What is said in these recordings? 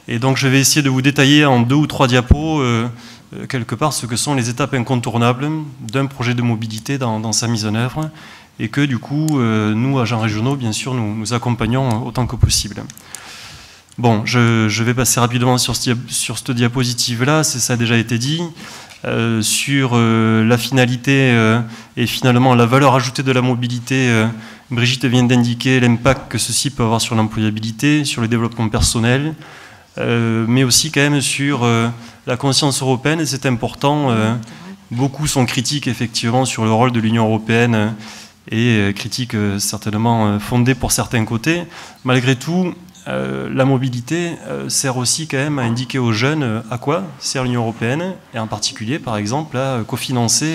Et donc je vais essayer de vous détailler en 2 ou 3 diapos, quelque part, ce que sont les étapes incontournables d'un projet de mobilité dans sa mise en œuvre, et que du coup, nous, agents régionaux, bien sûr, nous accompagnons autant que possible. Bon, je vais passer rapidement sur cette diapositive-là, ça a déjà été dit, sur la finalité et finalement la valeur ajoutée de la mobilité. Brigitte vient d'indiquer l'impact que ceci peut avoir sur l'employabilité, sur le développement personnel, mais aussi quand même sur la conscience européenne, et c'est important. Beaucoup sont critiques effectivement sur le rôle de l'Union européenne, et critiques certainement fondées pour certains côtés. Malgré tout, la mobilité sert aussi quand même à indiquer aux jeunes à quoi sert l'Union européenne, et en particulier par exemple à cofinancer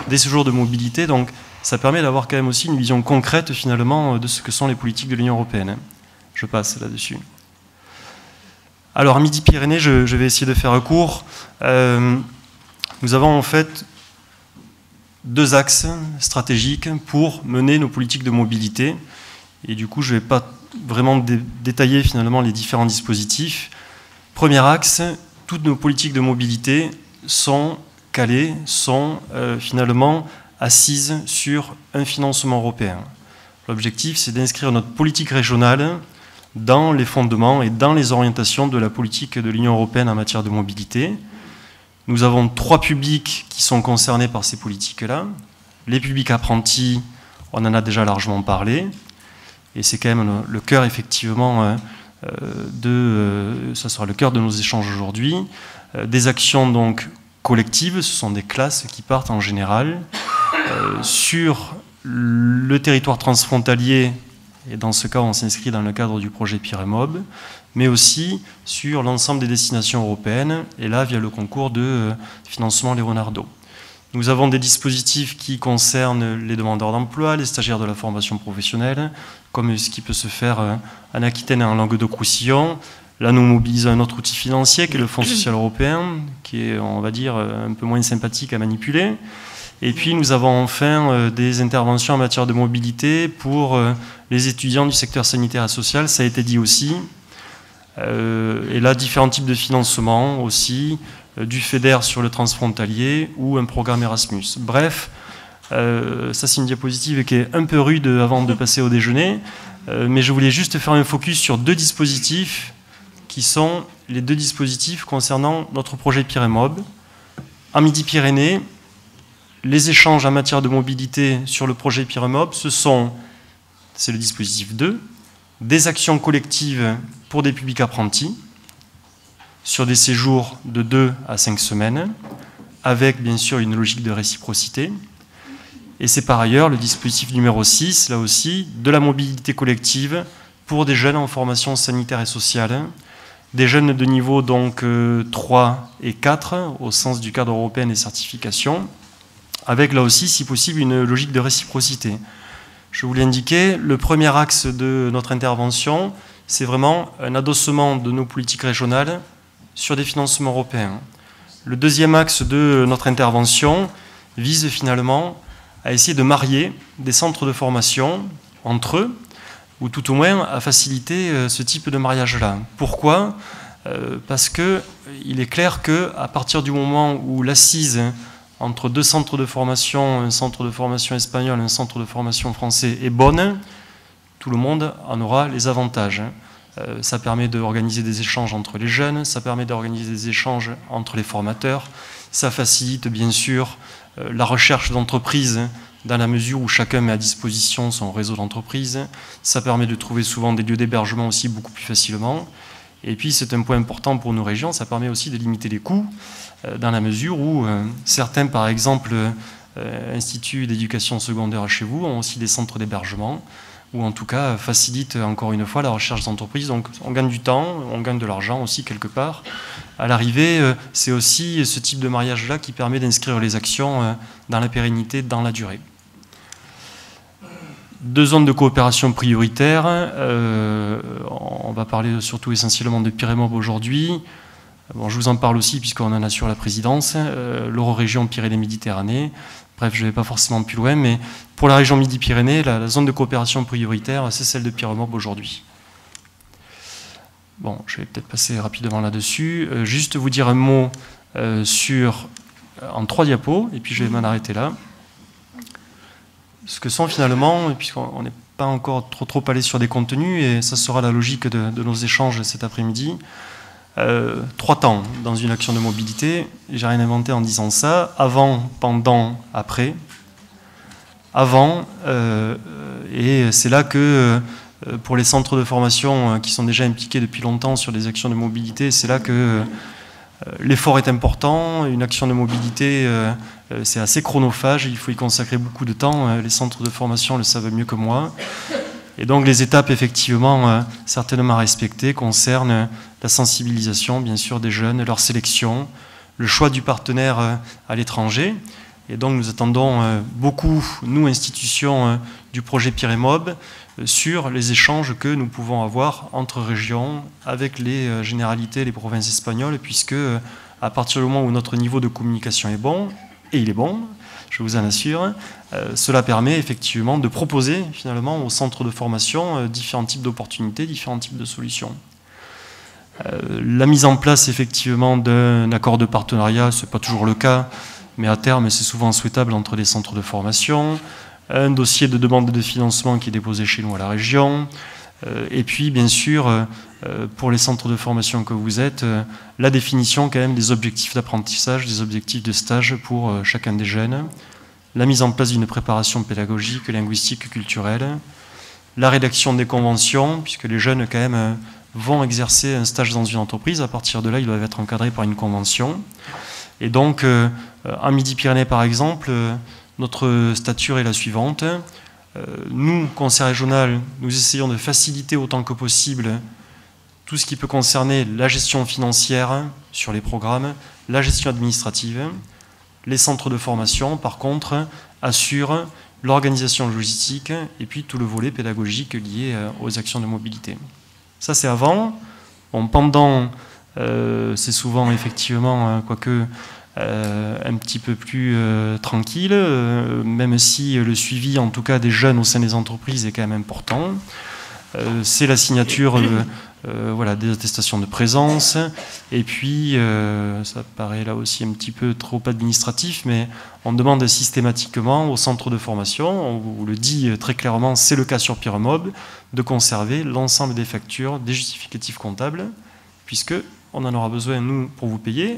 des séjours de mobilité. Donc ça permet d'avoir quand même aussi une vision concrète finalement de ce que sont les politiques de l'Union européenne. Je passe là-dessus. Alors, Midi-Pyrénées, je vais essayer de faire court. Nous avons en fait 2 axes stratégiques pour mener nos politiques de mobilité. Et du coup, je ne vais pas vraiment détailler finalement les différents dispositifs. Premier axe, toutes nos politiques de mobilité sont calées, sont finalement assises sur un financement européen. L'objectif, c'est d'inscrire notre politique régionale dans les fondements et dans les orientations de la politique de l'Union européenne en matière de mobilité. Nous avons 3 publics qui sont concernés par ces politiques-là. Les publics apprentis, on en a déjà largement parlé, et c'est quand même le cœur effectivement ça sera le cœur de nos échanges aujourd'hui. Des actions donc collectives, ce sont des classes qui partent en général sur le territoire transfrontalier. Et dans ce cas, on s'inscrit dans le cadre du projet Pyrémob, mais aussi sur l'ensemble des destinations européennes, et là, via le concours de financement Leonardo. Nous avons des dispositifs qui concernent les demandeurs d'emploi, les stagiaires de la formation professionnelle, comme ce qui peut se faire en Aquitaine et en Languedoc-Roussillon. Là, nous mobilisons un autre outil financier, qui est le Fonds social européen, qui est, on va dire, un peu moins sympathique à manipuler. Et puis nous avons enfin des interventions en matière de mobilité pour les étudiants du secteur sanitaire et social, ça a été dit aussi. Et là, différents types de financements aussi, du FEDER sur le transfrontalier ou un programme Erasmus. Bref, ça c'est une diapositive qui est un peu rude avant de passer au déjeuner, mais je voulais juste faire un focus sur 2 dispositifs qui sont les 2 dispositifs concernant notre projet Pyrémob. En Midi-Pyrénées, les échanges en matière de mobilité sur le projet Pyrémob, c'est le dispositif 2, des actions collectives pour des publics apprentis, sur des séjours de 2 à 5 semaines, avec bien sûr une logique de réciprocité. Et c'est par ailleurs le dispositif numéro 6, là aussi, de la mobilité collective pour des jeunes en formation sanitaire et sociale, des jeunes de niveau donc 3 et 4, au sens du cadre européen des certifications, avec là aussi, si possible, une logique de réciprocité. Je vous l'ai indiqué, le premier axe de notre intervention, c'est vraiment un adossement de nos politiques régionales sur des financements européens. Le deuxième axe de notre intervention vise finalement à essayer de marier des centres de formation entre eux, ou tout au moins à faciliter ce type de mariage-là. Pourquoi ? Parce qu'il est clair qu'à partir du moment où l'assise entre 2 centres de formation, un centre de formation espagnol, un centre de formation français est bonne, tout le monde en aura les avantages. Ça permet d'organiser des échanges entre les jeunes, ça permet d'organiser des échanges entre les formateurs, ça facilite bien sûr la recherche d'entreprises dans la mesure où chacun met à disposition son réseau d'entreprises, ça permet de trouver souvent des lieux d'hébergement aussi beaucoup plus facilement, et puis c'est un point important pour nos régions, ça permet aussi de limiter les coûts, dans la mesure où certains, par exemple, instituts d'éducation secondaire chez vous ont aussi des centres d'hébergement, ou en tout cas facilitent encore une fois la recherche d'entreprises. Donc on gagne du temps, on gagne de l'argent aussi quelque part. À l'arrivée, c'est aussi ce type de mariage-là qui permet d'inscrire les actions dans la pérennité, dans la durée. 2 zones de coopération prioritaires. On va parler surtout essentiellement de Pyrémob aujourd'hui. Bon, je vous en parle aussi puisqu'on en assure la présidence, l'Eurorégion Pyrénées-Méditerranée. Bref, je ne vais pas forcément plus loin, mais pour la région Midi-Pyrénées, la zone de coopération prioritaire, c'est celle de Pyrémob aujourd'hui. Bon, je vais peut-être passer rapidement là-dessus. Juste vous dire un mot en 3 diapos, et puis je vais m'en arrêter là. Ce que sont finalement, puisqu'on n'est pas encore trop allé sur des contenus, et ça sera la logique de nos échanges cet après-midi, 3 temps dans une action de mobilité. J'ai rien inventé en disant ça. Avant, pendant, après. Avant, et c'est là que pour les centres de formation qui sont déjà impliqués depuis longtemps sur des actions de mobilité, c'est là que l'effort est important. Une action de mobilité, c'est assez chronophage, il faut y consacrer beaucoup de temps. Les centres de formation le savent mieux que moi. Et donc les étapes effectivement certainement respectées concernent la sensibilisation bien sûr des jeunes, leur sélection, le choix du partenaire à l'étranger. Et donc nous attendons beaucoup, nous institutions du projet Piremob, sur les échanges que nous pouvons avoir entre régions avec les généralités, les provinces espagnoles, puisque à partir du moment où notre niveau de communication est bon, et il est bon, je vous en assure, cela permet effectivement de proposer finalement aux centres de formation différents types d'opportunités, différents types de solutions. La mise en place effectivement d'un accord de partenariat, ce n'est pas toujours le cas, mais à terme c'est souvent souhaitable entre les centres de formation, un dossier de demande de financement qui est déposé chez nous à la région, et puis bien sûr pour les centres de formation que vous êtes, la définition quand même des objectifs d'apprentissage, des objectifs de stage pour chacun des jeunes, la mise en place d'une préparation pédagogique, linguistique, culturelle, la rédaction des conventions, puisque les jeunes quand même vont exercer un stage dans une entreprise, à partir de là ils doivent être encadrés par une convention. Et donc en Midi-Pyrénées par exemple, notre stature est la suivante. Nous, conseil régional, nous essayons de faciliter autant que possible tout ce qui peut concerner la gestion financière sur les programmes, la gestion administrative. Les centres de formation, par contre, assurent l'organisation logistique et puis tout le volet pédagogique lié aux actions de mobilité. Ça, c'est avant. Bon, pendant, c'est souvent effectivement, quoique un petit peu plus tranquille, même si le suivi, en tout cas, des jeunes au sein des entreprises est quand même important. C'est la signature voilà, des attestations de présence, et puis ça paraît là aussi un petit peu trop administratif, mais on demande systématiquement au centre de formation, on vous le dit très clairement, c'est le cas sur Piremob, de conserver l'ensemble des factures, des justificatifs comptables, puisque on en aura besoin, nous, pour vous payer,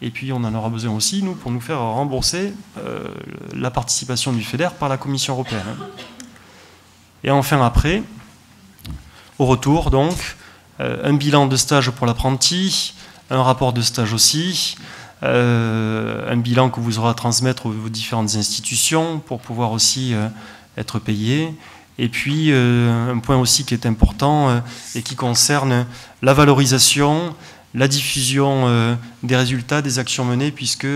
et puis on en aura besoin aussi, nous, pour nous faire rembourser la participation du FEDER par la Commission européenne. Et enfin, après, au retour, donc, un bilan de stage pour l'apprenti, un rapport de stage aussi, un bilan que vous aurez à transmettre aux différentes institutions pour pouvoir aussi être payé. Et puis, un point aussi qui est important et qui concerne la valorisation, la diffusion des résultats des actions menées, puisque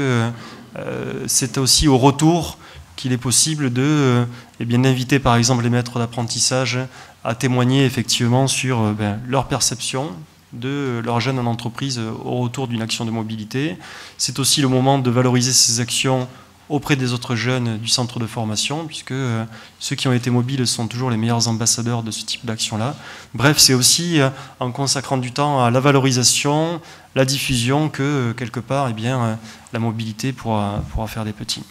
c'est aussi au retour qu'il est possible d'inviter par exemple les maîtres d'apprentissage à témoigner effectivement sur leur perception de leurs jeunes en entreprise au retour d'une action de mobilité. C'est aussi le moment de valoriser ces actions auprès des autres jeunes du centre de formation, puisque ceux qui ont été mobiles sont toujours les meilleurs ambassadeurs de ce type d'action-là. Bref, c'est aussi en consacrant du temps à la valorisation, la diffusion, que quelque part, la mobilité pourra faire des petits.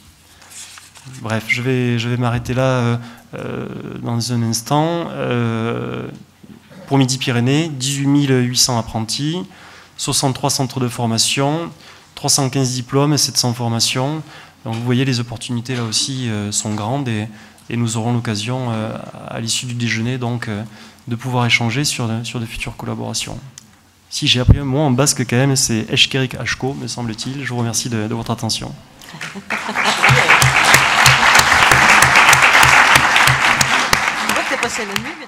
Bref, je vais m'arrêter là dans un instant. Pour Midi-Pyrénées, 18 800 apprentis, 63 centres de formation, 315 diplômes, 700 formations. Donc vous voyez, les opportunités là aussi sont grandes, et nous aurons l'occasion à l'issue du déjeuner donc, de pouvoir échanger sur de futures collaborations. Si j'ai appris un mot en basque quand même, c'est Eskerik Asko, me semble-t-il. Je vous remercie de votre attention. T'es passé la nuit, mais